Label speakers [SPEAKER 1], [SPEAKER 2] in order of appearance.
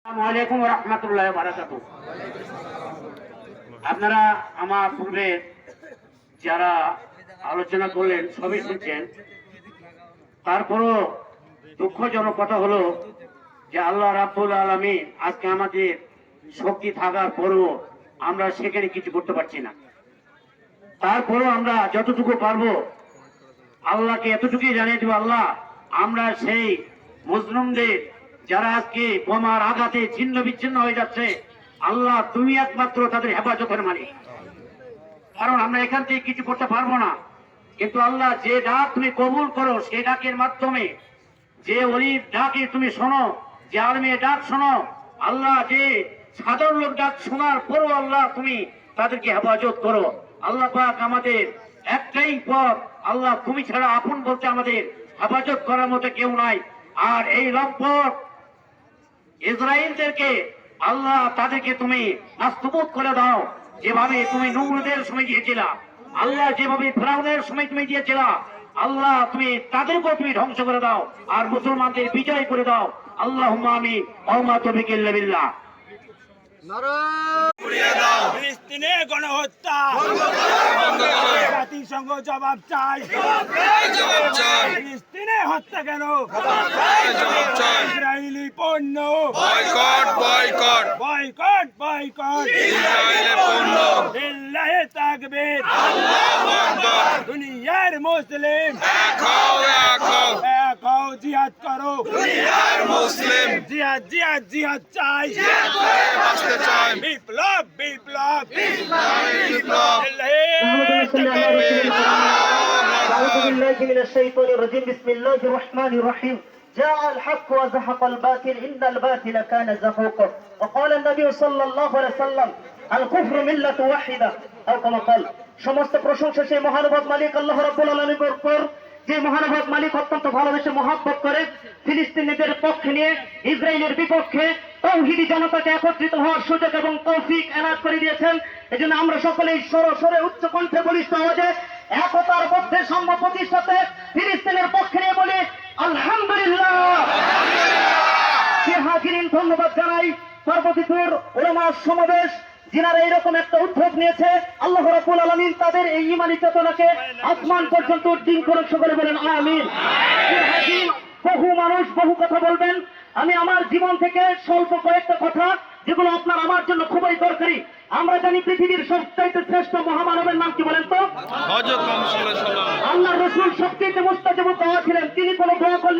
[SPEAKER 1] আসসালামু আলাইকুম ওয়া রাহমাতুল্লাহি ওয়া বারাকাতুহু। আপনারা আমার পূর্বে যারা আলোচনা করলেন সবই শুনছেন। তারপরও দুঃখজনক কথা হলো যে আল্লাহ রাব্বুল আলামিন আজকে আমাদের শক্তি থাকার পরও আমরা সেখানে কিছু করতে পারছি না। তারপরও আমরা যতটুকু পারবো আল্লাহকে এতটুকুই জানিয়ে দেবো, আল্লাহ আমরা সেই মুসলিমদের যারা আজকে বোমার আঘাতে ছিন্ন বিচ্ছিন্ন হয়ে যাচ্ছে, আল্লাহ তুমি একমাত্র তাদের হেফাজতের মালিক। কারণ আমরা এখান থেকে কিছু করতে পারবো না, কিন্তু আল্লাহ যে ডাক তুমি কবুল করো, সেই ডাকের মাধ্যমে যে ওলির ডাকে তুমি শোনো, যে আলমের ডাক শোনো, আল্লাহ যে সাধারণ লোক ডাক শোনার পরও আল্লাহ তুমি তাদেরকে হেফাজত করো। আল্লাহ পাক আমাদের একটাই পথ, আল্লাহ তুমি ছাড়া আপন বলতে আমাদের হেফাজত করার মতো কেউ নাই। আর এই লম্পট ইসরায়েলদেরকে আল্লাহ তাদেরকে তুমি নাস্তুবুত করে দাও, যেভাবে তুমি নমরুদের সময় দিয়েছিলা, আল্লাহ যেভাবে ফিরআউনের সময় তুমি দিয়েছিলা, আল্লাহ তুমি তাদেরকেও তুমি ধ্বংস করে দাও আর মুসলমানদের বিজয় করে দাও। আল্লাহুম্মা আমিন ওয়া মা তাওফীক ইল্লা বিল্লাহ।
[SPEAKER 2] ফিলিস্তিনে গণহত্যা জাতিসংঘ জবাব চাই। ফিলিস্তিনে হত্যা কেন? ইসরায়েলি পণ্য
[SPEAKER 3] বয়কট বয়কট
[SPEAKER 2] বয়কট বয়কট।
[SPEAKER 3] ইসরায়েলের পণ্য
[SPEAKER 2] লিল্লাহি তাকবীর।
[SPEAKER 3] আল্লাহু আকবার।
[SPEAKER 2] দুনিয়ার মুসলিম
[SPEAKER 3] এক হও এক হও
[SPEAKER 2] এক হও, জিহাদ করো।
[SPEAKER 3] দুনিয়ার মুসলিম
[SPEAKER 2] জিহাদ জিহাদ জিহাদ চাই।
[SPEAKER 3] জিহাদ করে বাঁচতে চায়।
[SPEAKER 2] বিপ্লব বিপ্লব
[SPEAKER 3] বিপ্লব
[SPEAKER 4] أعوذ بالله من الشيطان الرجيم بسم الله الرحمن الرحيم جاء الحق وزهق الباطل إن الباطل كان زهوقا وقال النبي صلى الله عليه وسلم الكفر ملة واحدة أو كما قال। সমস্ত প্রশংসা সেই মহানুভব মালিক আল্লাহ রাব্বুল আলামিনের উপর, যে মহানুভব মালিক অত্যন্ত ভালোবেসে মহব্বত করে ফিলিস্তিনিদের পক্ষে নিয়ে ইসরায়েলের বিপক্ষে তৌহিদি জনতাকে একত্রিত হওয়ার সুযোগ এবং তৌফিক এনায়েত করে দিয়েছেন। এজন্য আমরা সকলেই সরে উচ্চ কণ্ঠে বলিষ্ঠ আওয়াজে একতার মধ্যে সাম্য প্রতিষ্ঠাতে ফিলিস্তিনের পক্ষে নিয়ে বলি আলহামদুলিল্লাহ। হাজিরিন, ধন্যবাদ জানাই সর্বতিপুর উলামা সমাবেশ যিনারা এইরকম একটা উদ্যোগ নিয়েছে। আল্লাহ রাব্বুল আলামিন তাদের এই ঈমানি চেতনাকে আসমান পর্যন্ত উদ্দীন করুন, সকলে বলেন আমিন। বহু মানুষ বহু কথা বলবেন, আমি আমার জীবন থেকে স্বল্প কয়েকটা কথা যেগুলো আপনার আমার জন্য খুবই দরকারি। আমরা জানি পৃথিবীর সবচাইতে শ্রেষ্ঠ মহামানবের নাম কি বলেন তো?
[SPEAKER 3] হযরত মুহাম্মদ সাল্লাল্লাহু আলাইহি ওয়াসাল্লাম।
[SPEAKER 4] আল্লাহর রাসূল সবচেয়ে মুস্তাজাবু দোয়া ছিলেন, তিনি কোনো দোয়া করলে